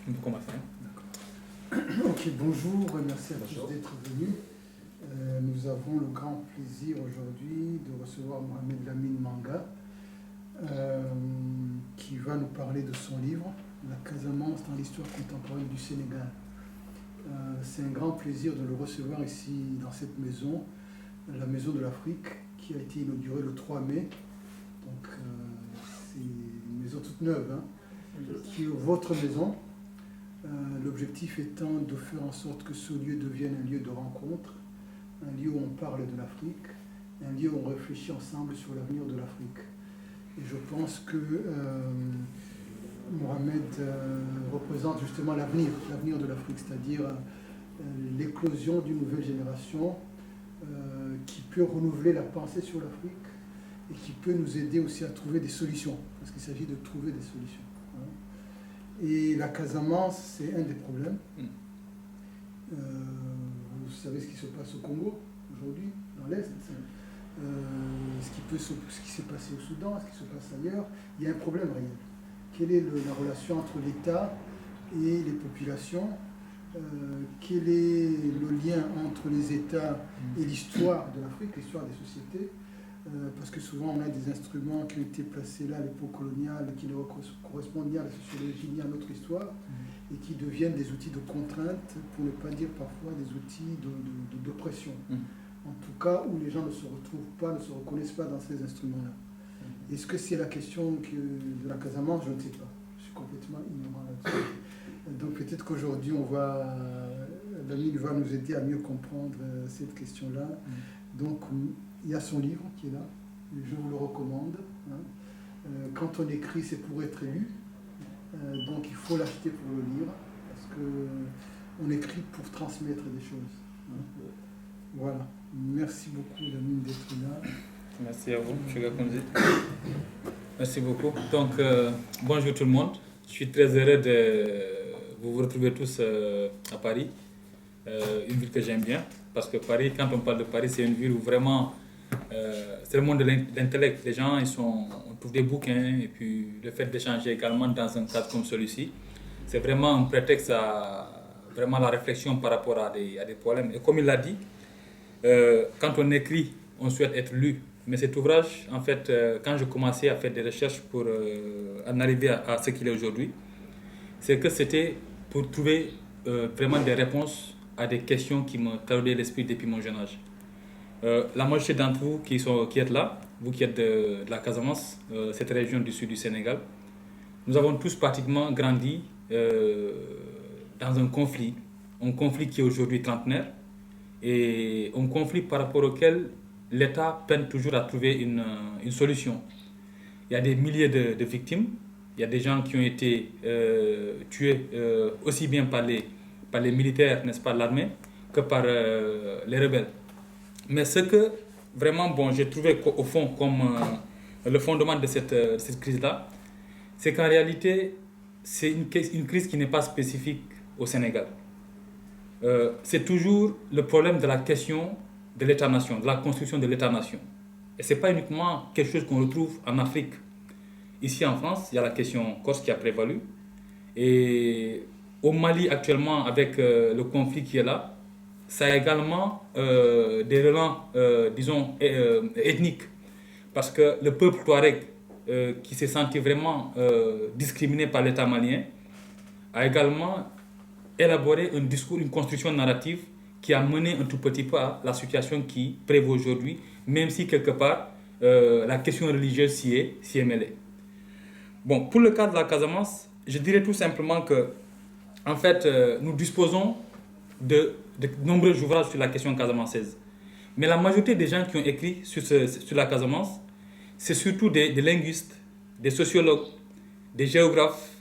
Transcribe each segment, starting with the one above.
Vous commencez. D'accord. Ok, bonjour, merci à tous d'être venus. Nous avons le grand plaisir aujourd'hui de recevoir Mohamed Lamine Manga, qui va nous parler de son livre, La Casamance dans l'histoire contemporaine du Sénégal. C'est un grand plaisir de le recevoir ici dans cette maison, la Maison de l'Afrique, qui a été inaugurée le 3 mai. Donc c'est une maison toute neuve, qui est votre maison. L'objectif étant de faire en sorte que ce lieu devienne un lieu de rencontre, un lieu où on parle de l'Afrique, un lieu où on réfléchit ensemble sur l'avenir de l'Afrique. Et je pense que Mohamed représente justement l'avenir de l'Afrique, c'est-à-dire l'éclosion d'une nouvelle génération qui peut renouveler la pensée sur l'Afrique et qui peut nous aider aussi à trouver des solutions, parce qu'il s'agit de trouver des solutions. Et la Casamance, c'est un des problèmes. Vous savez ce qui se passe au Congo aujourd'hui, dans l'Est, ce qui s'est passé au Soudan, ce qui se passe ailleurs. Il y a un problème réel. Quelle est la relation entre l'État et les populations? Quel est le lien entre les États et l'histoire de l'Afrique, l'histoire des sociétés? Parce que souvent on a des instruments qui ont été placés là à l'époque coloniale, qui ne correspondent ni à la sociologie ni à notre histoire, et qui deviennent des outils de contrainte, pour ne pas dire parfois des outils d'oppression. En tout cas, où les gens ne se retrouvent pas, ne se reconnaissent pas dans ces instruments-là. Est-ce que c'est la question de la Casamance? Je ne sais pas. Je suis complètement ignorant là-dessus. Donc peut-être qu'aujourd'hui, Lamine va nous aider à mieux comprendre cette question-là. Donc il y a son livre qui est là, je vous le recommande. Quand on écrit, c'est pour être lu. Donc il faut l'acheter pour le lire, parce qu'on écrit pour transmettre des choses. Voilà. Merci beaucoup, Lamine, d'être là. Merci à vous, M. Gakonzi. Merci beaucoup. Donc, bonjour tout le monde. Je suis très heureux de vous retrouver tous à Paris, une ville que j'aime bien, parce que Paris, quand on parle de Paris, c'est une ville où vraiment, c'est le monde de l'intellect. Les gens, on trouve des bouquins, et puis le fait d'échanger également dans un cadre comme celui-ci, c'est vraiment un prétexte à vraiment la réflexion par rapport à des problèmes. Et comme il l'a dit, quand on écrit, on souhaite être lu. Mais cet ouvrage, en fait, quand je commençais à faire des recherches pour en arriver à ce qu'il est aujourd'hui, c'est que c'était pour trouver vraiment des réponses à des questions qui me taraudaient l'esprit depuis mon jeune âge. La majorité d'entre vous qui êtes là, vous qui êtes de la Casamance, cette région du sud du Sénégal, nous avons tous pratiquement grandi dans un conflit qui est aujourd'hui trentenaire, et un conflit par rapport auquel l'État peine toujours à trouver une solution. Il y a des milliers de victimes, il y a des gens qui ont été tués aussi bien par les militaires, n'est-ce pas, l'armée, que par les rebelles. Mais ce que vraiment, j'ai trouvé au fond comme le fondement de cette crise-là, c'est qu'en réalité, c'est une crise qui n'est pas spécifique au Sénégal. C'est toujours le problème de la question de l'État-nation, de la construction de l'État-nation. Et ce n'est pas uniquement quelque chose qu'on retrouve en Afrique. Ici en France, il y a la question corse qui a prévalu. Et au Mali actuellement, avec le conflit qui est là, ça a également des relents, disons, ethniques. Parce que le peuple touareg, qui s'est senti vraiment discriminé par l'État malien, a également élaboré un discours, une construction narrative qui a mené un tout petit peu à la situation qui prévaut aujourd'hui, même si quelque part la question religieuse s'y est mêlée. Bon, pour le cas de la Casamance, je dirais tout simplement que, en fait, nous disposons de nombreux ouvrages sur la question casamançaise. Mais la majorité des gens qui ont écrit sur la Casamance, c'est surtout des linguistes, des sociologues, des géographes,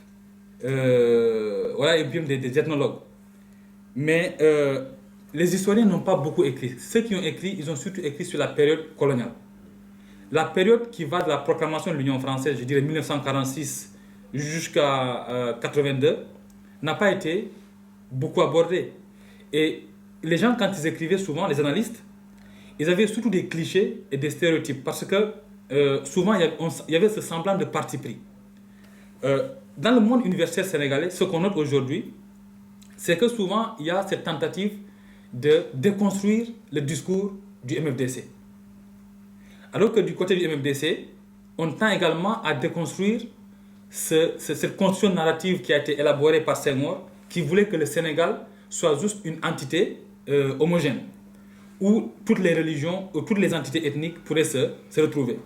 voilà, et puis des ethnologues. Mais les historiens n'ont pas beaucoup écrit. Ceux qui ont écrit, ils ont surtout écrit sur la période coloniale. La période qui va de la proclamation de l'Union française, je dirais 1946 jusqu'à 82, n'a pas été beaucoup abordée. Et les gens, quand ils écrivaient souvent, les analystes, ils avaient surtout des clichés et des stéréotypes, parce que souvent il y avait ce semblant de parti pris. dans le monde universitaire sénégalais, ce qu'on note aujourd'hui, c'est que souvent, il y a cette tentative de déconstruire le discours du MFDC. Alors que du côté du MFDC, on tend également à déconstruire cette construction narrative qui a été élaborée par Senghor, qui voulait que le Sénégal soit juste une entité homogène, où toutes les religions, ou toutes les entités ethniques pourraient se retrouver.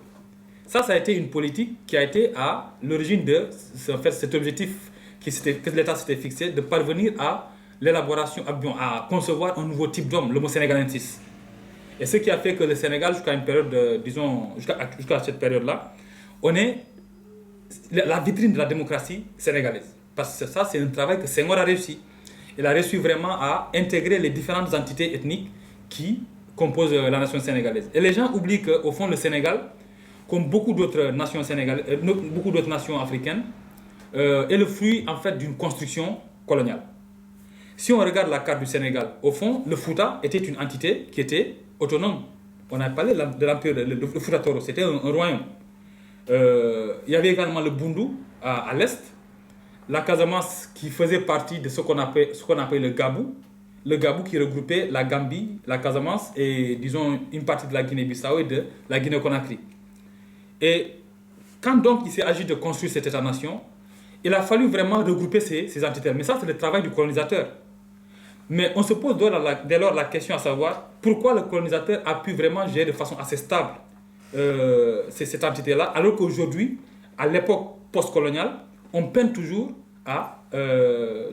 Ça a été une politique qui a été à l'origine de cet objectif que l'État s'était fixé, de parvenir à l'élaboration, à concevoir un nouveau type d'homme, l'homo sénégalensis. Et ce qui a fait que le Sénégal, jusqu'à une période, jusqu'à cette période-là, on est la vitrine de la démocratie sénégalaise. Parce que ça, c'est un travail que Senghor a réussi. Il a réussi vraiment à intégrer les différentes entités ethniques qui composent la nation sénégalaise. Et les gens oublient qu'au fond, le Sénégal, comme beaucoup d'autres nations beaucoup d'autres nations africaines, est le fruit en fait d'une construction coloniale. Si on regarde la carte du Sénégal, au fond, le Fouta était une entité qui était autonome. On a parlé de l'empire, le Fouta Toro, c'était un royaume. Il y avait également le Bundu à l'est, la Casamance qui faisait partie de ce qu'on appelle le Gabou qui regroupait la Gambie, la Casamance et disons une partie de la Guinée-Bissau et de la Guinée-Conakry. Et quand donc il s'est agi de construire cet État-nation, il a fallu vraiment regrouper ces entités. Mais ça, c'est le travail du colonisateur. Mais on se pose dès lors la question à savoir pourquoi le colonisateur a pu vraiment gérer de façon assez stable cette entité-là, alors qu'aujourd'hui, à l'époque postcoloniale, on peine toujours à,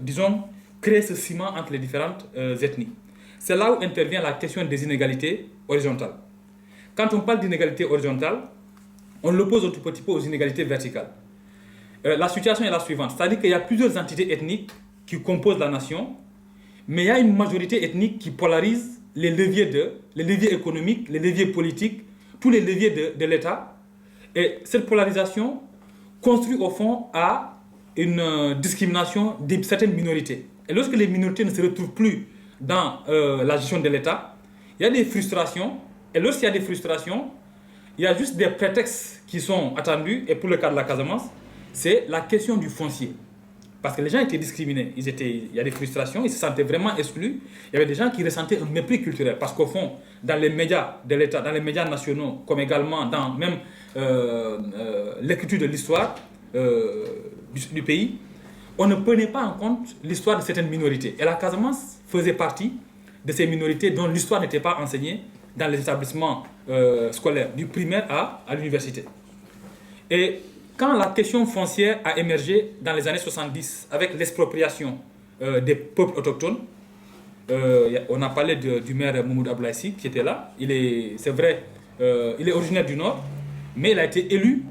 disons, créer ce ciment entre les différentes ethnies. C'est là où intervient la question des inégalités horizontales. Quand on parle d'inégalités horizontales, on l'oppose un tout petit peu aux inégalités verticales. La situation est la suivante, c'est-à-dire qu'il y a plusieurs entités ethniques qui composent la nation, mais il y a une majorité ethnique qui polarise les leviers économiques, les leviers politiques, tous les leviers de l'État. Et cette polarisation construit au fond à une discrimination de certaines minorités. Et lorsque les minorités ne se retrouvent plus dans la gestion de l'État, il y a des frustrations. Et lorsqu'il y a des frustrations, il y a juste des prétextes qui sont attendus. Et pour le cas de la Casamance, c'est la question du foncier. Parce que les gens étaient discriminés. Il y a des frustrations, ils se sentaient vraiment exclus. Il y avait des gens qui ressentaient un mépris culturel. Parce qu'au fond, dans les médias de l'État, dans les médias nationaux, comme également dans même l'écriture de l'histoire du pays, on ne prenait pas en compte l'histoire de certaines minorités. Et la Casamance faisait partie de ces minorités dont l'histoire n'était pas enseignée dans les établissements scolaires, du primaire à l'université. Et quand la question foncière a émergé dans les années 70 avec l'expropriation des peuples autochtones, on a parlé du maire Moumoud Ablaïsi qui était là. C'est vrai, il est originaire du Nord, mais il a été élu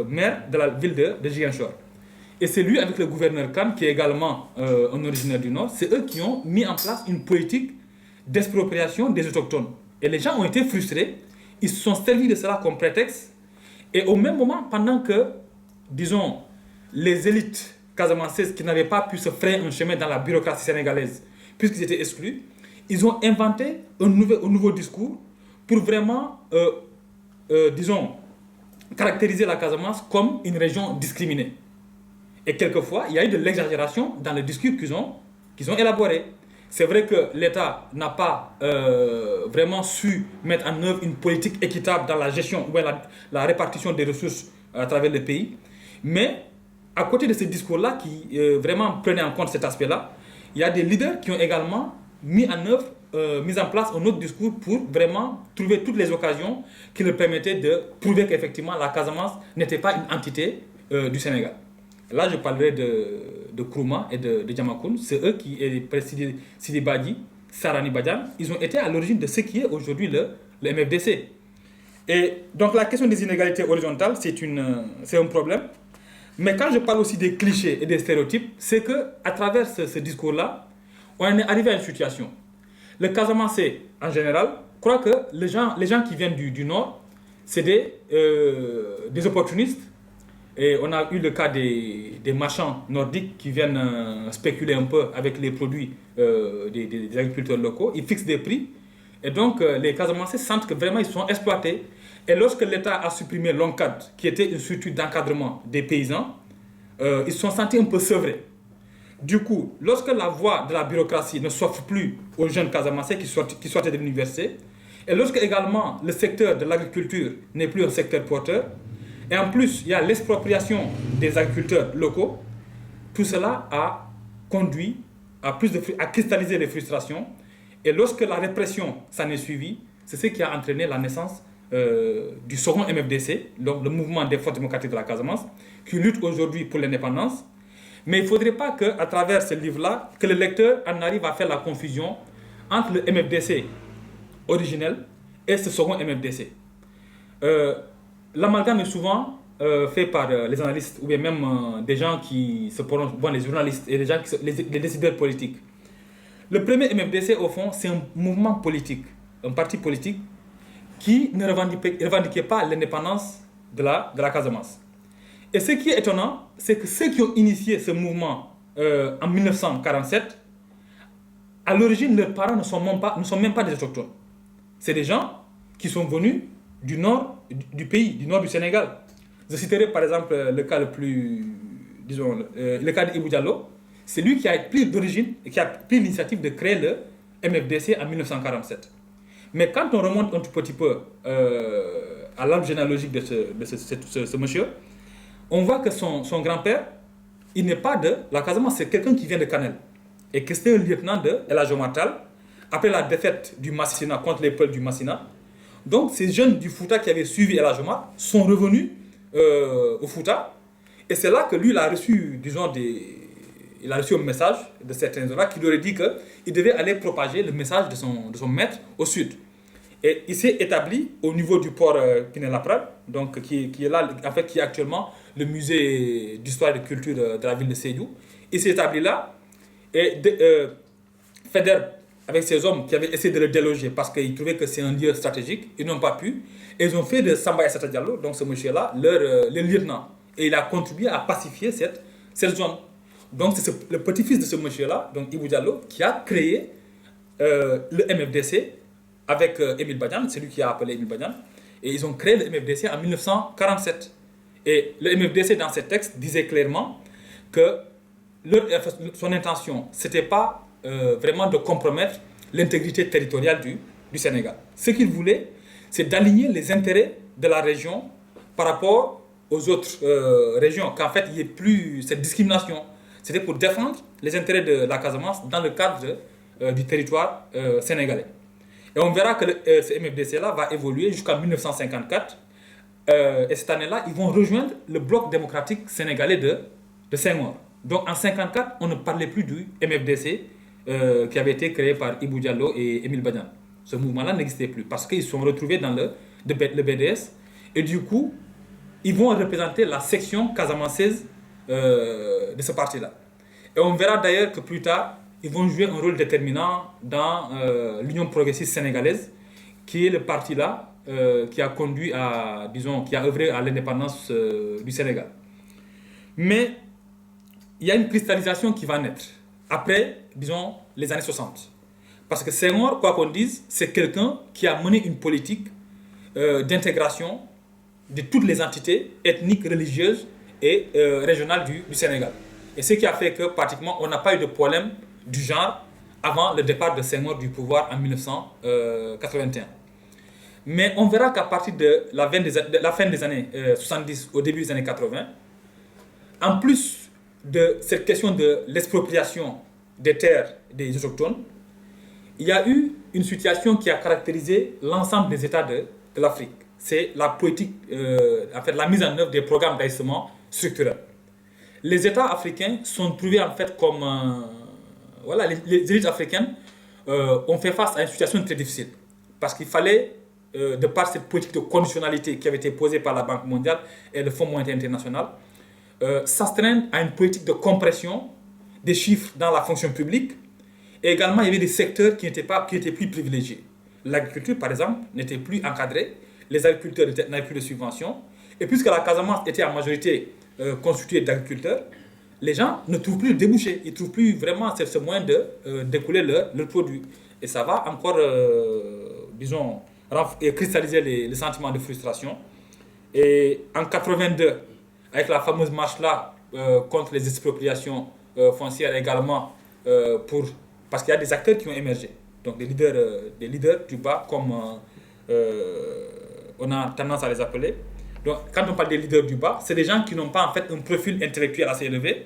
maire de la ville de Ziguinchor. Et c'est lui, avec le gouverneur Khan, qui est également un originaire du Nord, c'est eux qui ont mis en place une politique d'expropriation des autochtones. Et les gens ont été frustrés, ils se sont servis de cela comme prétexte. Et au même moment, pendant que, disons, les élites casamancaises qui n'avaient pas pu se frayer un chemin dans la bureaucratie sénégalaise, puisqu'ils étaient exclus, ils ont inventé un nouveau discours pour vraiment, disons, caractériser la Casamance comme une région discriminée. Et quelquefois, il y a eu de l'exagération dans le discours qu'ils ont élaboré. C'est vrai que l'État n'a pas vraiment su mettre en œuvre une politique équitable dans la gestion ou la répartition des ressources à travers le pays. Mais à côté de ce discours-là qui vraiment prenait en compte cet aspect-là, il y a des leaders qui ont également mis en place un autre discours pour vraiment trouver toutes les occasions qui leur permettaient de prouver qu'effectivement la Casamance n'était pas une entité du Sénégal. Là, je parlerai de Nkrumah et de Diamacoune. C'est eux qui, et Sidi Badji, Sarani Badian, ils ont été à l'origine de ce qui est aujourd'hui le MFDC. Et donc la question des inégalités horizontales, c'est un problème. Mais quand je parle aussi des clichés et des stéréotypes, c'est qu'à travers ce discours-là, on est arrivé à une situation. Le Casamançais, en général, croit que les gens qui viennent du Nord, c'est des opportunistes. Et on a eu le cas des marchands nordiques qui viennent spéculer un peu avec les produits des agriculteurs locaux. Ils fixent des prix. Et donc, les Casamançais sentent que vraiment ils sont exploités. Et lorsque l'État a supprimé l'ONCAD, qui était une structure d'encadrement des paysans, ils se sont sentis un peu sevrés. Du coup, lorsque la voie de la bureaucratie ne s'offre plus aux jeunes Casamassais qui sortaient de l'université, et lorsque également le secteur de l'agriculture n'est plus un secteur porteur, et en plus il y a l'expropriation des agriculteurs locaux, tout cela a conduit à cristalliser les frustrations. Et lorsque la répression s'en est suivie, c'est ce qui a entraîné la naissance du second MFDC, donc le mouvement des forces démocratiques de la Casamance, qui lutte aujourd'hui pour l'indépendance. Mais il ne faudrait pas qu'à travers ce livre-là, que le lecteur en arrive à faire la confusion entre le MFDC originel et ce second MFDC. L'amalgame est souvent fait par les analystes ou bien même des gens qui se prononcent, bon, les journalistes et les décideurs politiques. Le premier MFDC, au fond, c'est un mouvement politique, un parti politique qui ne revendiquait pas l'indépendance de la Casamance. Et ce qui est étonnant, c'est que ceux qui ont initié ce mouvement en 1947, à l'origine, leurs parents ne sont même pas des autochtones. C'est des gens qui sont venus du nord du pays, du nord du Sénégal. Je citerai par exemple le cas le cas d'Ibou Diallo. C'est lui qui a pris d'origine et qui a pris l'initiative de créer le MFDC en 1947. Mais quand on remonte un tout petit peu à l'arbre généalogique de ce monsieur, on voit que son grand-père, il n'est pas de la Casamance, c'est quelqu'un qui vient de Kanel. Et que c'était un lieutenant de El Hadj Omar Tall, après la défaite du Massina contre les peuples du Massina. Donc ces jeunes du Fouta qui avaient suivi El Hadj Omar sont revenus au Fouta. Et c'est là que lui, il a reçu, il a reçu un message de certains gens qui lui auraient dit qu'il devait aller propager le message de son maître au sud. Et il s'est établi au niveau du port Pinet-Laprade, donc qui est là, en fait, qui est actuellement le musée d'histoire et de culture de la ville de Sédhiou. Il s'est établi là et Faidherbe, avec ses hommes qui avaient essayé de le déloger parce qu'ils trouvaient que c'est un lieu stratégique, ils n'ont pas pu. Et ils ont fait de Samba Aissata Diallo, donc ce monsieur-là, leur lieutenant. Et il a contribué à pacifier cette zone. Donc c'est le petit-fils de ce monsieur-là, donc Ibou Diallo, qui a créé le MFDC avec Émile Badiane, c'est lui qui a appelé Émile Badiane. Et ils ont créé le MFDC en 1947. Et le MFDC, dans ses textes, disait clairement que son intention, ce n'était pas vraiment de compromettre l'intégrité territoriale du Sénégal. Ce qu'il voulait, c'est d'aligner les intérêts de la région par rapport aux autres régions, qu'en fait, il n'y ait plus cette discrimination. C'était pour défendre les intérêts de la Casamance dans le cadre du territoire sénégalais. Et on verra que ce MFDC-là va évoluer jusqu'en 1954. Et cette année-là, ils vont rejoindre le bloc démocratique sénégalais de Senghor. Donc en 1954, on ne parlait plus du MFDC qui avait été créé par Ibou Diallo et Émile Badiane. Ce mouvement-là n'existait plus parce qu'ils se sont retrouvés dans le BDS. Et du coup, ils vont représenter la section casamançaise de ce parti-là. Et on verra d'ailleurs que plus tard, ils vont jouer un rôle déterminant dans l'Union progressiste sénégalaise, qui est le parti-là qui a conduit à, disons, qui a œuvré à l'indépendance du Sénégal. Mais il y a une cristallisation qui va naître après, disons, les années 60. Parce que Senghor, quoi qu'on dise, c'est quelqu'un qui a mené une politique d'intégration de toutes les entités ethniques, religieuses et régionales du Sénégal. Et ce qui a fait que pratiquement on n'a pas eu de problème du genre avant le départ de Senghor du pouvoir en 1981. Mais on verra qu'à partir de la fin des années 70, au début des années 80, en plus de cette question de l'expropriation des terres des autochtones, il y a eu une situation qui a caractérisé l'ensemble des États de l'Afrique. C'est la politique, en fait, la mise en œuvre des programmes d'ajustement structurel. Les États africains sont trouvés en fait comme... voilà, les élites africaines ont fait face à une situation très difficile. Parce qu'il fallait, de par cette politique de conditionnalité qui avait été posée par la Banque mondiale et le Fonds monétaire international, s'astreindre à une politique de compression des chiffres dans la fonction publique. Et également, il y avait des secteurs qui étaient plus privilégiés. L'agriculture, par exemple, n'était plus encadrée. Les agriculteurs n'avaient plus de subventions. Et puisque la Casamance était en majorité constituée d'agriculteurs, les gens ne trouvent plus de débouchés. Ils ne trouvent plus vraiment ce moyen de d'écouler leurs produits. Et ça va encore, disons, cristalliser les sentiments de frustration. Et en 82, avec la fameuse marche-là contre les expropriations foncières également, parce qu'il y a des acteurs qui ont émergé. Donc des leaders du bas, comme on a tendance à les appeler. Donc quand on parle des leaders du bas, c'est des gens qui n'ont pas en fait un profil intellectuel assez élevé,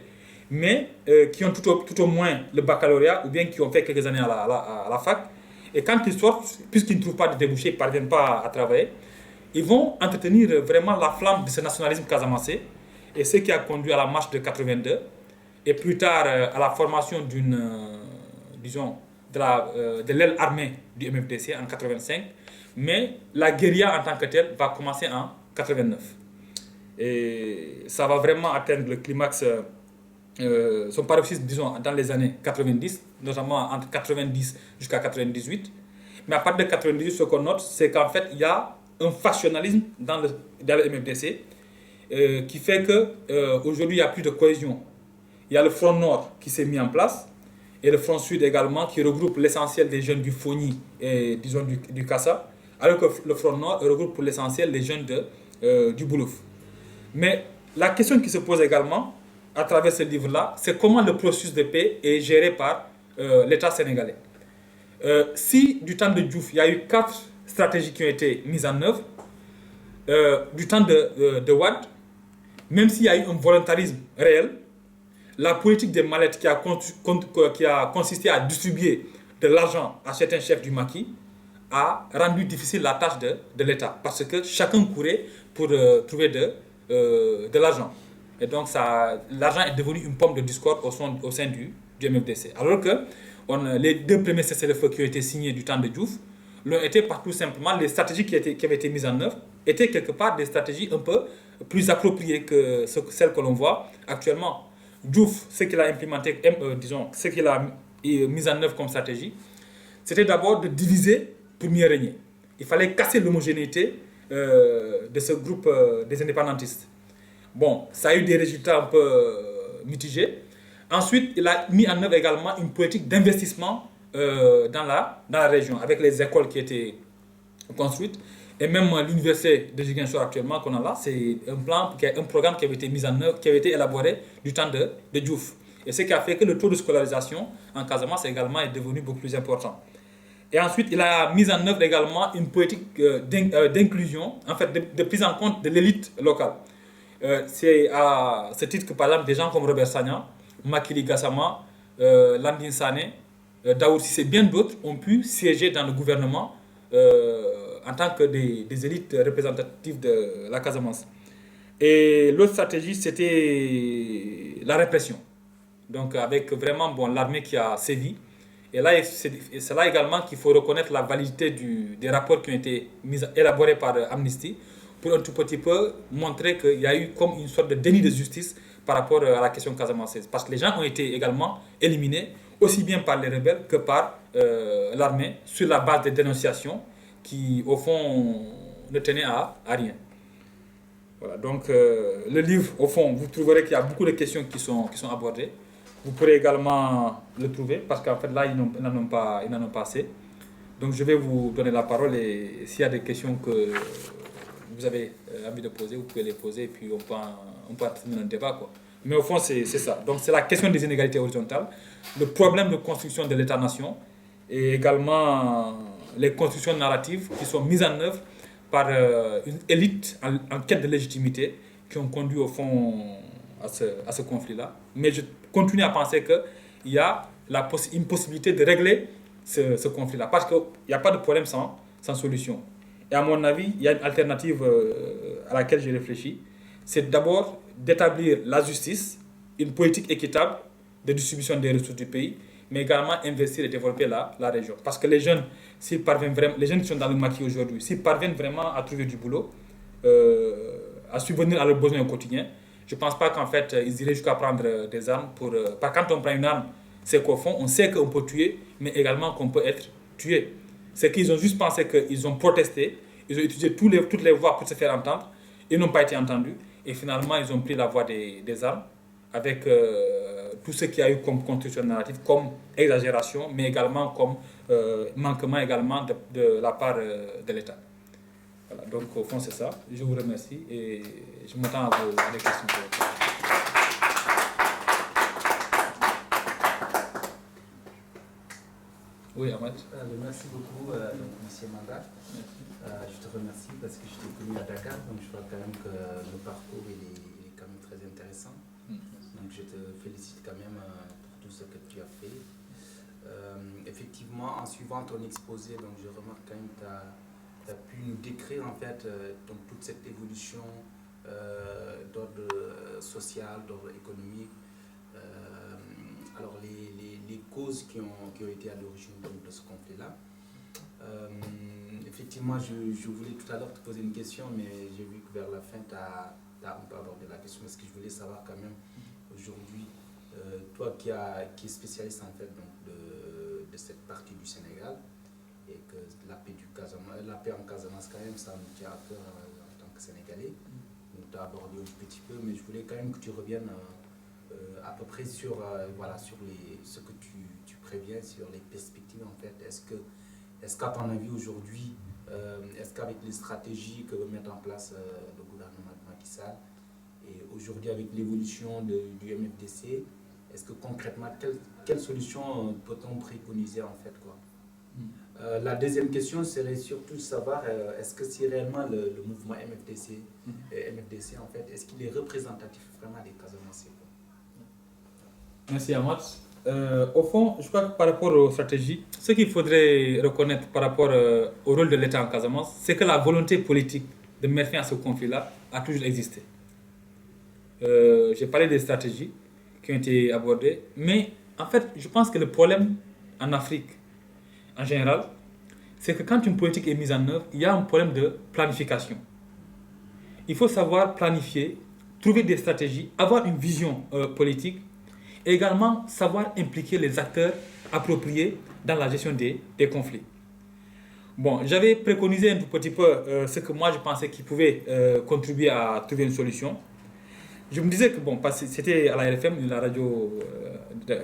mais qui ont tout au moins le baccalauréat ou bien qui ont fait quelques années à la fac. Et quand ils sortent, puisqu'ils ne trouvent pas de débouchés, ils ne parviennent pas à travailler, ils vont entretenir vraiment la flamme de ce nationalisme casamançais. Et ce qui a conduit à la marche de 82 et plus tard à la formation de l'aile armée du MFDC en 85. Mais la guérilla en tant que telle va commencer en 89. Et ça va vraiment atteindre le climax, son paroxysme, disons, dans les années 90, notamment entre 90 jusqu'à 98. Mais à partir de 98, ce qu'on note, c'est qu'en fait, il y a un factionnalisme dans le MFDC qui fait qu'aujourd'hui, il n'y a plus de cohésion. Il y a le Front Nord qui s'est mis en place et le Front Sud également qui regroupe l'essentiel des jeunes du FONI et disons du CASA, alors que le Front Nord regroupe pour l'essentiel les jeunes du Boulouf. Mais la question qui se pose également à travers ce livre-là, c'est comment le processus de paix est géré par l'État sénégalais. Si du temps de Diouf, il y a eu 4 stratégies qui ont été mises en œuvre, du temps de Wade, même s'il y a eu un volontarisme réel, la politique des mallettes qui a consisté à distribuer de l'argent à certains chefs du maquis a rendu difficile la tâche de l'État, parce que chacun courait pour trouver de l'argent. Et donc l'argent est devenu une pomme de discorde au sein du MFDC. Alors que les 2 premiers cessez-le-feu qui ont été signés du temps de Diouf l'ont été par tout simplement les stratégies qui avaient été mises en œuvre étaient quelque part des stratégies un peu plus appropriées que celles que l'on voit actuellement. Diouf, ce qu'il a implémenté, ce qu'il a mis en œuvre comme stratégie, c'était d'abord de diviser pour mieux régner. Il fallait casser l'homogénéité de ce groupe des indépendantistes. Bon, ça a eu des résultats un peu mitigés. Ensuite, il a mis en œuvre également une politique d'investissement dans la région, avec les écoles qui étaient construites. Et même l'université de Ziguinchor actuellement qu'on a là, c'est un programme qui avait été mis en œuvre, qui avait été élaboré du temps de Diouf. Et ce qui a fait que le taux de scolarisation en Casamance également est devenu beaucoup plus important. Et ensuite, il a mis en œuvre également une politique d'inclusion, en fait, de prise en compte de l'élite locale. C'est à ce titre que, par exemple, des gens comme Robert Sagna, Makili Gassama, Landine Sané, Daoud Sissé, bien d'autres ont pu siéger dans le gouvernement en tant que des élites représentatives de la Casamance. Et l'autre stratégie, c'était la répression. Donc avec vraiment l'armée qui a sévi. Et là, c'est là également qu'il faut reconnaître la validité des rapports qui ont été élaborés par Amnesty pour un tout petit peu montrer qu'il y a eu comme une sorte de déni de justice par rapport à la question casamançaise. Parce que les gens ont été également éliminés, aussi bien par les rebelles que par l'armée, sur la base des dénonciations qui, au fond, ne tenaient à rien. Voilà, donc le livre, au fond, vous trouverez qu'il y a beaucoup de questions qui sont abordées. Vous pourrez également le trouver, parce qu'en fait, là, ils n'en ont pas assez. Donc, je vais vous donner la parole et s'il y a des questions que vous avez envie de poser, vous pouvez les poser et puis on peut terminer un débat, quoi. Mais au fond, c'est ça. Donc, c'est la question des inégalités horizontales, le problème de construction de l'État-nation et également les constructions narratives qui sont mises en œuvre par une élite en quête de légitimité qui ont conduit au fond à ce conflit-là. Mais je continue à penser qu'il y a une possibilité de régler ce conflit-là, parce qu'il n'y a pas de problème sans solution. Et à mon avis, il y a une alternative à laquelle j'ai réfléchi, c'est d'abord d'établir la justice, une politique équitable de distribution des ressources du pays, mais également investir et développer la région. Parce que les jeunes, les jeunes qui sont dans le maquis aujourd'hui, s'ils parviennent vraiment à trouver du boulot, à subvenir à leurs besoins au quotidien, je ne pense pas qu'en fait, ils iraient jusqu'à prendre des armes Parce que quand on prend une arme, c'est qu'au fond, on sait qu'on peut tuer, mais également qu'on peut être tué. C'est qu'ils ont juste pensé qu'ils ont protesté, ils ont utilisé toutes les voies pour se faire entendre, ils n'ont pas été entendus, et finalement, ils ont pris la voie des armes, avec tout ce qu'il y a eu comme construction narrative, comme exagération, mais également comme manquement également de la part de l'État. Voilà, donc au fond c'est ça. Je vous remercie et je m'attends à des questions. beaucoup, M. Manda. Je te remercie parce que je t'ai connu à Dakar, donc je vois quand même que le parcours il est quand même très intéressant. Donc je te félicite quand même pour tout ce que tu as fait. Effectivement, en suivant ton exposé, donc je remarque quand même que tu as pu nous décrire en fait donc, toute cette évolution d'ordre social, d'ordre économique. Alors les causes qui ont été à l'origine de ce conflit-là. Effectivement, je voulais tout à l'heure te poser une question, mais j'ai vu que vers la fin, tu as un peu abordé la question, parce que je voulais savoir quand même, aujourd'hui, toi qui es spécialiste en fait donc, de cette partie du Sénégal, et que la paix en Casamance quand même, ça me tient à cœur en tant que Sénégalais. Donc tu as abordé un petit peu, mais je voulais quand même que tu reviennes à peu près sur, voilà, sur ce que tu préviens, sur les perspectives en fait. Est-ce qu'à ton avis aujourd'hui, est-ce qu'avec les stratégies que veut mettre en place le gouvernement de Macky Sall, et aujourd'hui avec l'évolution du MFDC, est-ce que concrètement, quelle solution peut-on préconiser en fait quoi? La deuxième question serait surtout de savoir, est-ce que si réellement le mouvement MFDC en fait, est-ce qu'il est représentatif vraiment des Casamançais? Merci Amat. Au fond, je crois que par rapport aux stratégies, ce qu'il faudrait reconnaître par rapport au rôle de l'État en Casamance, c'est que la volonté politique de mettre fin à ce conflit-là a toujours existé. J'ai parlé des stratégies qui ont été abordées, mais en fait, je pense que le problème en Afrique, en général, c'est que quand une politique est mise en œuvre, il y a un problème de planification. Il faut savoir planifier, trouver des stratégies, avoir une vision politique, et également savoir impliquer les acteurs appropriés dans la gestion des conflits. Bon, j'avais préconisé un tout petit peu ce que moi je pensais qui pouvait contribuer à trouver une solution. Je me disais que, bon, parce que c'était à la RFM, la radio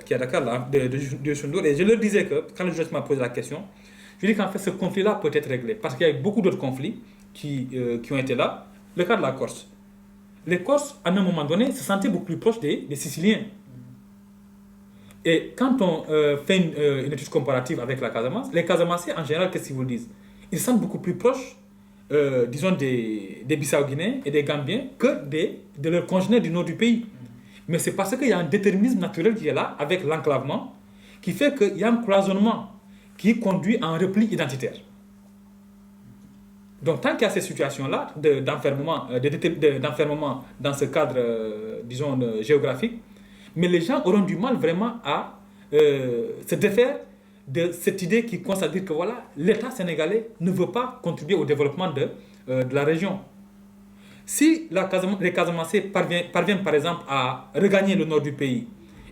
qui est à Dakar, de Sundour, et je leur disais que, quand le journaliste m'a posé la question, je dis qu'en fait ce conflit-là peut être réglé, parce qu'il y a eu beaucoup d'autres conflits qui ont été là. Le cas de la Corse. Les Corses, à un moment donné, se sentaient beaucoup plus proches des Siciliens. Et quand on fait une étude comparative avec la Casamance, les Casamancés, en général, qu'est-ce qu'ils vous disent? Ils se sentent beaucoup plus proches, disons, des Bissau-Guinéens et des Gambiens que de leurs congénères du nord du pays. Mais c'est parce qu'il y a un déterminisme naturel qui est là, avec l'enclavement, qui fait qu'il y a un cloisonnement qui conduit à un repli identitaire. Donc, tant qu'il y a ces situations-là d'enfermement dans ce cadre, disons, géographique, mais les gens auront du mal vraiment à se défaire de cette idée qui consiste à dire que voilà, l'État sénégalais ne veut pas contribuer au développement de la région. Si les Casamancés parviennent par exemple à regagner le nord du pays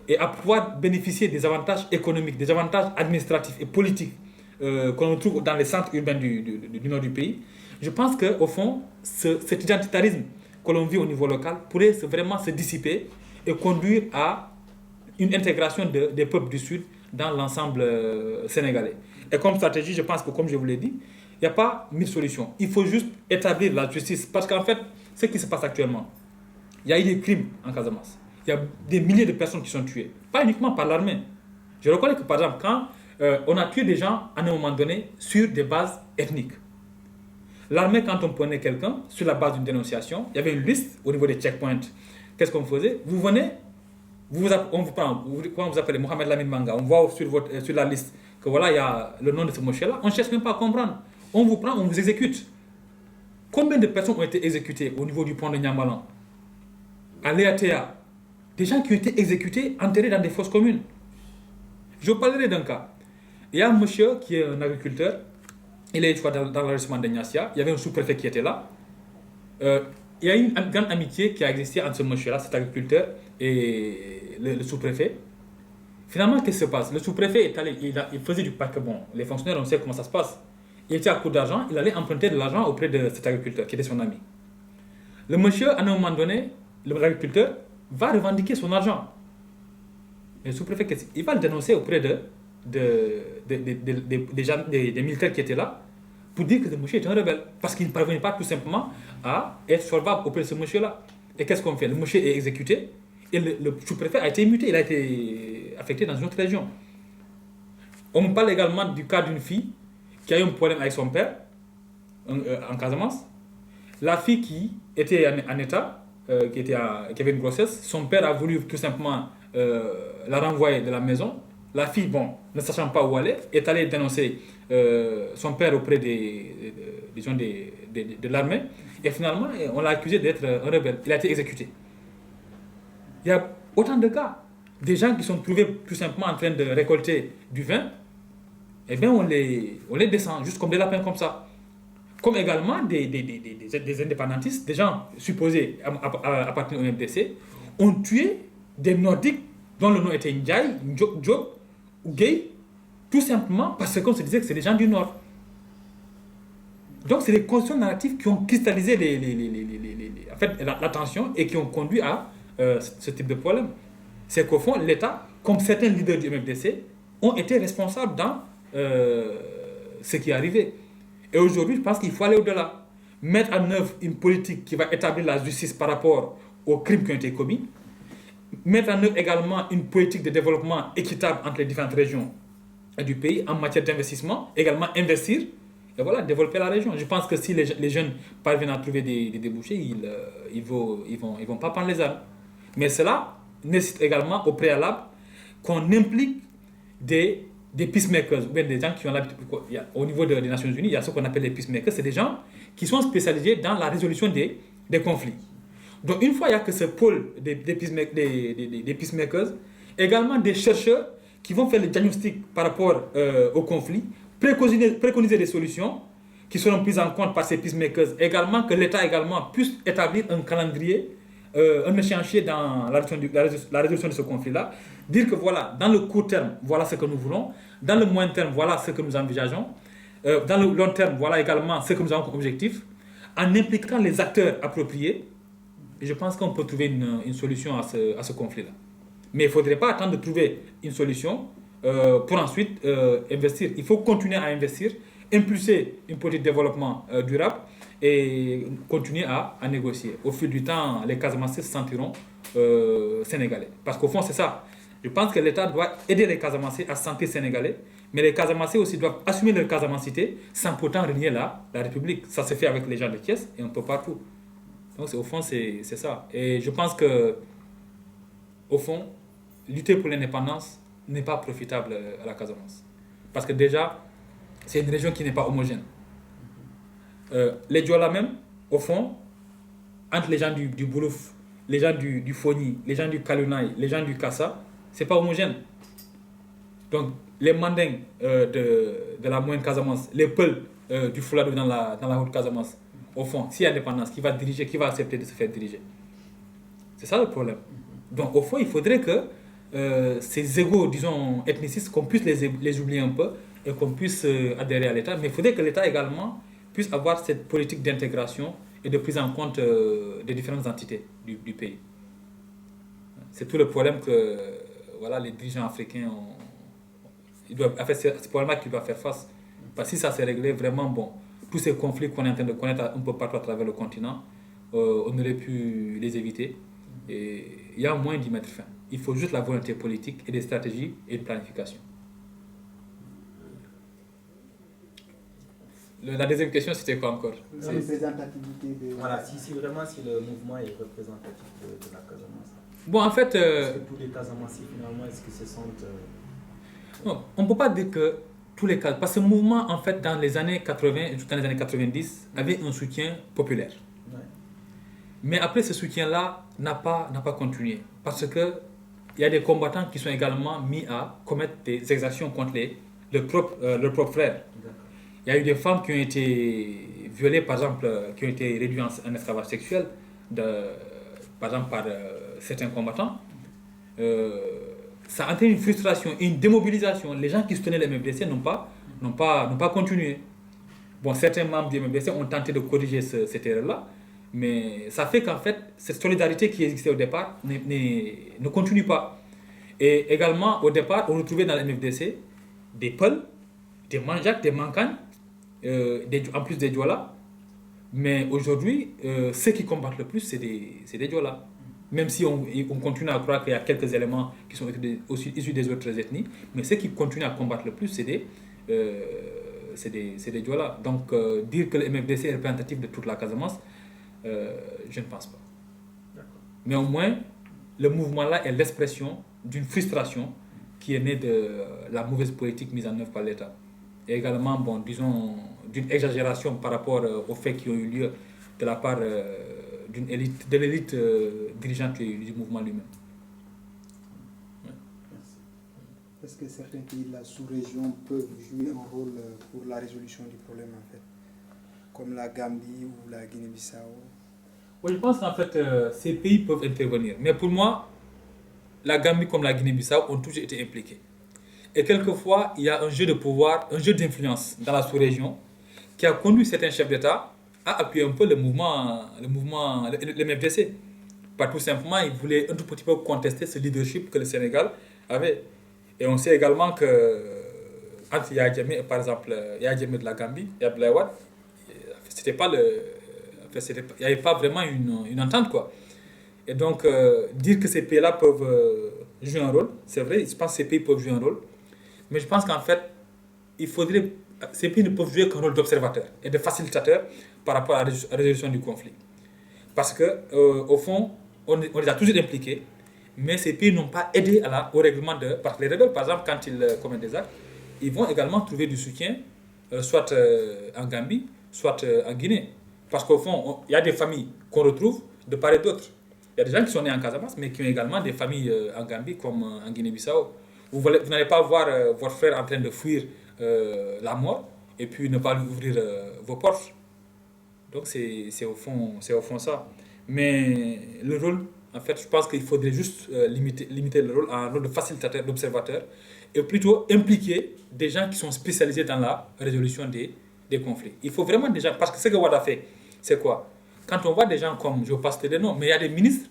et à pouvoir bénéficier des avantages économiques, des avantages administratifs et politiques que l'on trouve dans les centres urbains du nord du pays, je pense qu'au fond, cet identitarisme que l'on vit au niveau local pourrait vraiment se dissiper et conduire à une intégration des peuples du Sud dans l'ensemble sénégalais. Et comme stratégie, je pense que, comme je vous l'ai dit, il n'y a pas mille solutions. Il faut juste établir la justice. Parce qu'en fait, ce qui se passe actuellement, il y a eu des crimes en Casamance. Il y a des milliers de personnes qui sont tuées. Pas uniquement par l'armée. Je reconnais que, par exemple, quand on a tué des gens à un moment donné sur des bases ethniques. L'armée, quand on prenait quelqu'un sur la base d'une dénonciation, il y avait une liste au niveau des checkpoints. Qu'est-ce qu'on faisait? Vous venez, on vous prend, comment vous appelez, Mohamed Lamine Manga, on voit sur la liste que voilà, il y a le nom de ce monsieur-là, on ne cherche même pas à comprendre. On vous prend, on vous exécute. Combien de personnes ont été exécutées au niveau du pont de Niambalan, à l'EATA? Des gens qui ont été exécutés, enterrés dans des fosses communes. Je vous parlerai d'un cas. Il y a un monsieur qui est un agriculteur, il est dans l'arrondissement de Niassia, il y avait un sous-préfet qui était là. Il y a une grande amitié qui a existé entre ce monsieur-là, cet agriculteur, et le sous-préfet. Finalement, qu'est-ce qui se passe? Le sous-préfet est allé, il faisait du parc. Bon, les fonctionnaires, on sait comment ça se passe. Il était à court d'argent, il allait emprunter de l'argent auprès de cet agriculteur, qui était son ami. Le monsieur, à un moment donné, l'agriculteur va revendiquer son argent. Et le sous-préfet, il va le dénoncer auprès des militaires qui étaient là, pour dire que ce monsieur est un rebelle. Parce qu'il ne parvenait pas tout simplement à être solvable auprès de ce monsieur-là. Et qu'est-ce qu'on fait? Le monsieur est exécuté et le sous-préfet a été muté, il a été affecté dans une autre région. On me parle également du cas d'une fille qui a eu un problème avec son père en Casamance. La fille qui était en état, qui avait une grossesse, son père a voulu tout simplement la renvoyer de la maison. La fille, bon, ne sachant pas où aller, est allée dénoncer son père auprès de l'armée. Et finalement, on l'a accusé d'être un rebelle. Il a été exécuté. Il y a autant de cas. Des gens qui sont trouvés tout simplement en train de récolter du vin, eh bien on les descend, juste comme des lapins comme ça. Comme également des indépendantistes, des gens supposés appartenir au MDC, ont tué des Nordiques dont le nom était Ndiaye, Diop ou Gay, tout simplement parce qu'on se disait que c'est des gens du Nord. Donc c'est des constructions narratives qui ont cristallisé l'attention et qui ont conduit à ce type de problème. C'est qu'au fond, l'État, comme certains leaders du MFDC, ont été responsables dans ce qui est arrivé. Et aujourd'hui, je pense qu'il faut aller au-delà. Mettre en œuvre une politique qui va établir la justice par rapport aux crimes qui ont été commis. Mettre en œuvre également une politique de développement équitable entre les différentes régions du pays en matière d'investissement. Également investir et voilà, développer la région. Je pense que si les jeunes parviennent à trouver des débouchés, ils vont pas prendre les armes. Mais cela nécessite également au préalable qu'on implique des peacemakers, ou bien des gens qui ont l'habitude. Au niveau des Nations Unies, il y a ce qu'on appelle les peacemakers, c'est des gens qui sont spécialisés dans la résolution des conflits. Donc une fois il y a que ce pôle des peacemakers, également des chercheurs qui vont faire le diagnostic par rapport au conflit, préconiser des solutions qui seront prises en compte par ces peacemakers, également que l'État également puisse établir un calendrier, un échéancier dans la résolution de ce conflit-là, dire que voilà, dans le court terme, voilà ce que nous voulons, dans le moyen terme, voilà ce que nous envisageons, dans le long terme, voilà également ce que nous avons comme objectif, en impliquant les acteurs appropriés. Et je pense qu'on peut trouver une solution à ce conflit-là. Mais il ne faudrait pas attendre de trouver une solution pour ensuite investir. Il faut continuer à investir, impulser une politique de développement durable et continuer à négocier. Au fil du temps, les Casamancés se sentiront sénégalais. Parce qu'au fond, c'est ça. Je pense que l'État doit aider les Casamancés à se sentir sénégalais, mais les Casamancés aussi doivent assumer leur casamancité sans pourtant renier la République. Ça se fait avec les gens de Thiès et un peu partout. Donc au fond, c'est ça. Et je pense que, au fond, lutter pour l'indépendance n'est pas profitable à la Casamance. Parce que déjà, c'est une région qui n'est pas homogène. Les Diola même, au fond, entre les gens du Boulouf, les gens du Foni, les gens du Kalunaï, les gens du Kassa, c'est pas homogène. Donc, les Mandingues de la moyenne Casamance, les Peuls du Fouladou dans la haute Casamance, au fond, s'il y a indépendance, qui va diriger, qui va accepter de se faire diriger? C'est ça le problème. Donc, au fond, il faudrait que ces égos, disons, ethnicistes, qu'on puisse les oublier un peu et qu'on puisse adhérer à l'État. Mais il faudrait que l'État également puisse avoir cette politique d'intégration et de prise en compte des différentes entités du pays. C'est tout le problème que voilà, les dirigeants africains ont. C'est ce problème-là qu'ils doivent faire face. Parce que si ça s'est réglé, vraiment, bon, tous ces conflits qu'on est en train de connaître un peu partout à travers le continent, on aurait pu les éviter. Et il y a moyen d'y mettre fin. Il faut juste la volonté politique et des stratégies et une planification. La deuxième question, c'était quoi encore? La représentativité de... Voilà, si vraiment si le mouvement est représentatif de la Casamance. Bon, en fait... Est-ce que tous les Casamancés, finalement, est-ce que se sentent... Non, on ne peut pas dire que tous les cas... Parce que ce mouvement, en fait, dans les années 80, dans les années 90, avait un soutien populaire. Ouais. Mais après, ce soutien-là n'a pas continué. Parce qu'il y a des combattants qui sont également mis à commettre des exactions contre leurs propres frères. Il y a eu des femmes qui ont été violées, par exemple, qui ont été réduites en esclavage sexuel, par exemple, par certains combattants. Ça a entraîné une frustration et une démobilisation. Les gens qui soutenaient les MFDC n'ont pas continué. Bon, certains membres du MFDC ont tenté de corriger cette erreur-là, mais ça fait qu'en fait, cette solidarité qui existait au départ ne continue pas. Et également, au départ, on retrouvait dans le MFDC des Peuls, des Manjak, des Mankagnes, en plus des Diola. Mais aujourd'hui, ceux qui combattent le plus, c'est des Diola. Même si on continue à croire qu'il y a quelques éléments qui sont aussi issus des autres ethnies, mais ceux qui continuent à combattre le plus, c'est c'est des Diola. Donc, dire que le MFDC est représentatif de toute la Casamance, je ne pense pas. Mais au moins, le mouvement-là est l'expression d'une frustration qui est née de la mauvaise politique mise en œuvre par l'État. Et également, bon, disons, d'une exagération par rapport aux faits qui ont eu lieu de la part de l'élite dirigeante du mouvement lui-même. Est-ce que certains pays de la sous-région peuvent jouer un rôle pour la résolution du problème, en fait, comme la Gambie ou la Guinée-Bissau? Oui, je pense qu'en fait, ces pays peuvent intervenir. Mais pour moi, la Gambie comme la Guinée-Bissau ont toujours été impliqués. Et quelquefois, il y a un jeu de pouvoir, un jeu d'influence dans la sous-région qui a conduit certains chefs d'État à appuyer un peu le MFDC. Parce tout simplement, ils voulaient un tout petit peu contester ce leadership que le Sénégal avait. Et on sait également que entre Yaya Jammeh, par exemple, Yaya Jammeh de la Gambie et Abdoulaye Wade, c'était pas il n'y avait pas vraiment une entente, quoi. Et donc, dire que ces pays-là peuvent jouer un rôle, c'est vrai, je pense que ces pays peuvent jouer un rôle, mais je pense qu'en fait, ces pays ne peuvent jouer qu'un rôle d'observateur et de facilitateur par rapport à la résolution du conflit. Parce que, au fond, on les a toujours impliqués, mais ces pays n'ont pas aidé au règlement de... Parce que les rebelles, par exemple, quand ils commettent des actes, ils vont également trouver du soutien, soit en Gambie, soit en Guinée. Parce qu'au fond, il y a des familles qu'on retrouve de part et d'autre. Il y a des gens qui sont nés en Casamance, mais qui ont également des familles en Gambie, comme en Guinée-Bissau. Vous n'allez pas voir votre frère en train de fuir la mort, et puis ne pas lui ouvrir vos portes. Donc c'est au fond ça. Mais le rôle, en fait, je pense qu'il faudrait juste limiter le rôle à un rôle de facilitateur, d'observateur, et plutôt impliquer des gens qui sont spécialisés dans la résolution des conflits. Il faut vraiment des gens, parce que ce que Wade a fait, c'est quoi? Quand on voit des gens comme, je ne vais pas citer des noms, mais il y a des ministres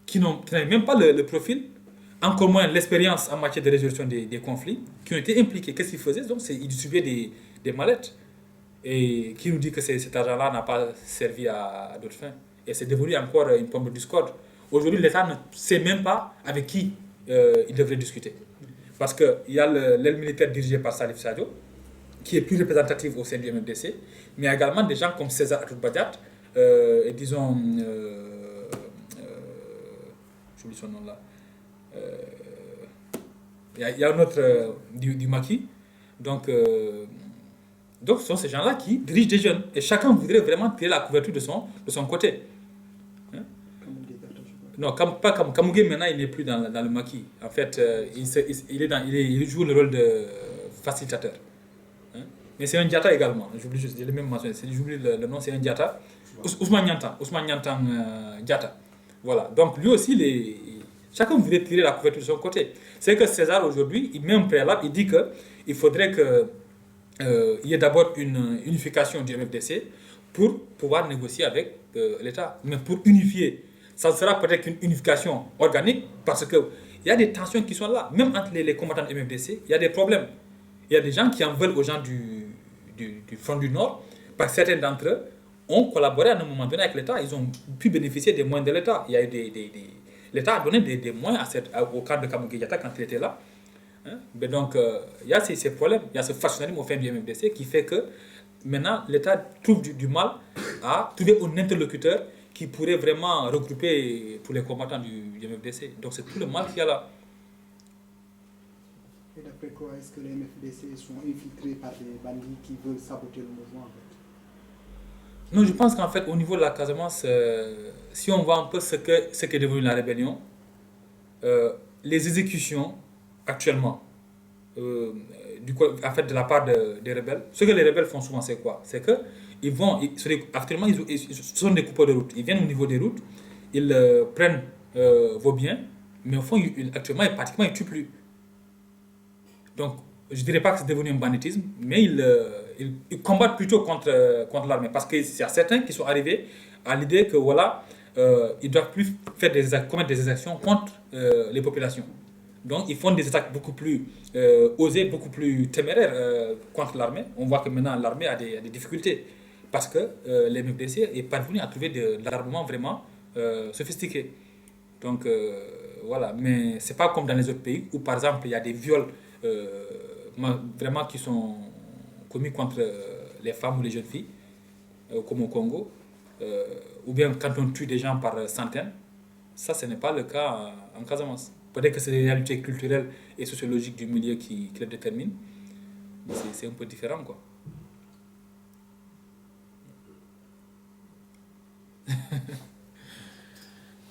qui n'avaient même pas le profil, encore moins l'expérience en matière de résolution des conflits, qui ont été impliqués. Qu'est-ce qu'ils faisaient? Donc, ils distribuaient des mallettes. Et qui nous dit que cet argent-là n'a pas servi à d'autres fins? Et c'est devenu encore une pomme de discorde. Aujourd'hui, l'État ne sait même pas avec qui il devrait discuter. Parce qu'il y a l'aile militaire dirigée par Salif Sadio, qui est plus représentative au sein du MFDC, mais il y a également des gens comme César Atoute-Badiate, et disons, j'oublie son nom là, il y a un autre du Maki. Donc, ce sont ces gens-là qui dirigent des jeunes. Et chacun voudrait vraiment tirer la couverture de son côté. Hein? Non, pas comme Kamougué, maintenant, il n'est plus dans le maquis. En fait, il joue le rôle de facilitateur. Hein? Mais c'est un Diatta également. J'oublie juste, j'ai le même mentionné. J'oublie le nom, c'est un Diatta. Ousmane Niantan Diatta. Voilà. Donc, lui aussi, chacun voudrait tirer la couverture de son côté. C'est que César, aujourd'hui, il met un préalable, il dit qu'il faudrait il y ait d'abord une unification du MFDC pour pouvoir négocier avec l'État. Mais pour unifier, ça sera peut-être qu'une unification organique parce qu'il y a des tensions qui sont là. Même entre les combattants du MFDC, il y a des problèmes. Il y a des gens qui en veulent aux gens du Front du Nord parce que certains d'entre eux ont collaboré à un moment donné avec l'État. Ils ont pu bénéficier des moyens de l'État. Il y a l'État a donné des moyens au cadre de Kamougué Diatta quand il était là. Hein? Mais donc, il y a ces problèmes, il y a ce factionnalisme au sein du MFDC qui fait que maintenant l'État trouve du mal à trouver un interlocuteur qui pourrait vraiment regrouper tous les combattants du MFDC. Donc c'est tout le mal qu'il y a là. Et d'après quoi, est-ce que les MFDC sont infiltrés par des bandits qui veulent saboter le mouvement, en fait? Non, je pense qu'en fait, au niveau de la Casamance, si on voit un peu ce qu'est devenu la rébellion, les exécutions actuellement, en fait, de la part des rebelles, ce que les rebelles font souvent, c'est quoi? C'est que actuellement, ce sont des coupeurs de route. Ils viennent au niveau des routes, ils prennent vos biens, mais au fond, actuellement, pratiquement, ils ne tuent plus. Donc, je ne dirais pas que c'est devenu un banditisme, mais ils combattent plutôt contre l'armée. Parce qu'il y a certains qui sont arrivés à l'idée que voilà, ils ne doivent plus commettre des actions contre les populations. Donc, ils font des attaques beaucoup plus osées, beaucoup plus téméraires contre l'armée. On voit que maintenant, l'armée a des difficultés. Parce que les MFDC est parvenu à trouver de l'armement vraiment sophistiqué. Donc, voilà. Mais ce n'est pas comme dans les autres pays où, par exemple, il y a des viols vraiment qui sont commis contre les femmes ou les jeunes filles, comme au Congo, ou bien quand on tue des gens par centaines, ça, ce n'est pas le cas en Casamance. Peut-être que c'est les réalités culturelles et sociologiques du milieu qui le déterminent, mais c'est un peu différent, quoi.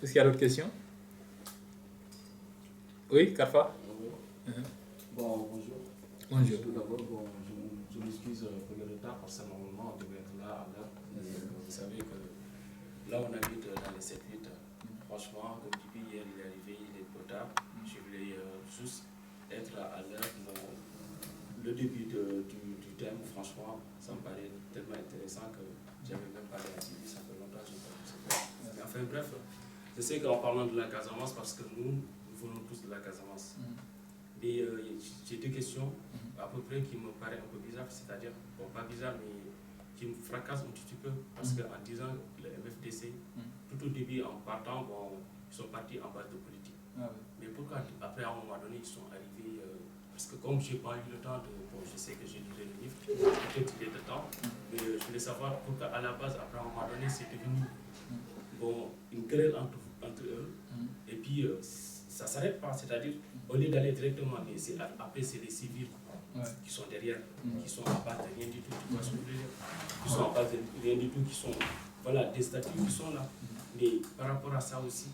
Est-ce qu'il y a d'autres questions? Oui, Karfa? Bon, bonjour. Bonjour. Tout d'abord, je m'excuse pour le retard parce que normalement on devait être là à l'heure. Vous savez que là on habite dans les 7-8. Franchement, comme depuis hier il est arrivé, il est trop tard. Je voulais juste être à l'heure. Le début du thème, franchement, ça me paraît tellement intéressant que j'avais même pas réalisé. Ça fait longtemps que je n'ai pas vu ce thème. Mais enfin bref, je sais qu'en parlant de la Casamance, parce que nous venons tous de la Casamance. Mais j'ai deux questions à peu près qui me paraissent un peu bizarres, c'est-à-dire, bon pas bizarre, mais qui me fracassent un petit peu, parce qu'en disant le MFDC, tout au début en partant, bon, ils sont partis en base de politique. Ah oui. Mais pourquoi après à un moment donné ils sont arrivés, parce que comme je n'ai pas eu le temps de, bon je sais que j'ai lu le livre, peut-être il est de temps, mais je voulais savoir pourquoi à la base, après à un moment donné, c'est devenu bon, une querelle entre eux, et puis ça ne s'arrête pas, c'est-à-dire au lieu d'aller directement, mais après c'est les civils qui sont derrière, qui sont en base de rien du tout, tu vois ce que je veux dire, qui sont en base de rien du tout, qui sont, voilà, des statuts qui sont là. Mais par rapport à ça aussi,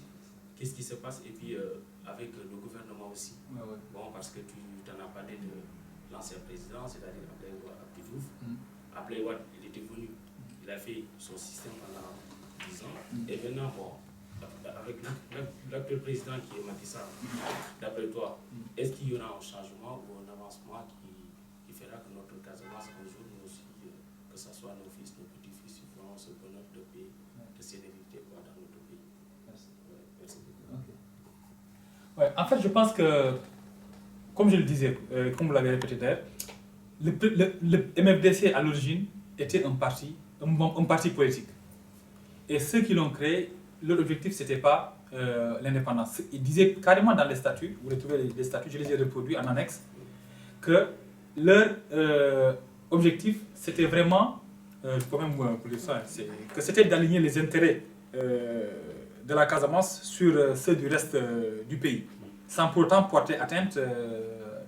qu'est-ce qui se passe, et puis avec le gouvernement aussi, bon, parce que tu en as parlé de l'ancien président, c'est-à-dire Abdoulaye Wade. Abdoulaye Wade, il était venu, il a fait son système pendant 10 ans, et maintenant, bon, avec l'actuel président qui est Macky Sall, d'après toi, est-ce qu'il y aura un changement ou un avancement qui fera que notre Casamance, un jour, nous aussi, que ce soit nos fils, nos petits-fils, feront ce bonheur de paix, de sérénité dans notre pays? Merci. Merci beaucoup. Okay. Ouais, en fait, je pense que, comme je le disais, comme vous l'avez répété d'ailleurs, le MFDC à l'origine était un parti politique. Et ceux qui l'ont créé, leur objectif, ce n'était pas l'indépendance. Ils disaient carrément dans les statuts, vous retrouvez les statuts, je les ai reproduits en annexe, que leur objectif, c'était vraiment, je peux même vous dire ça, que c'était d'aligner les intérêts de la Casamance sur ceux du reste du pays, sans pourtant porter atteinte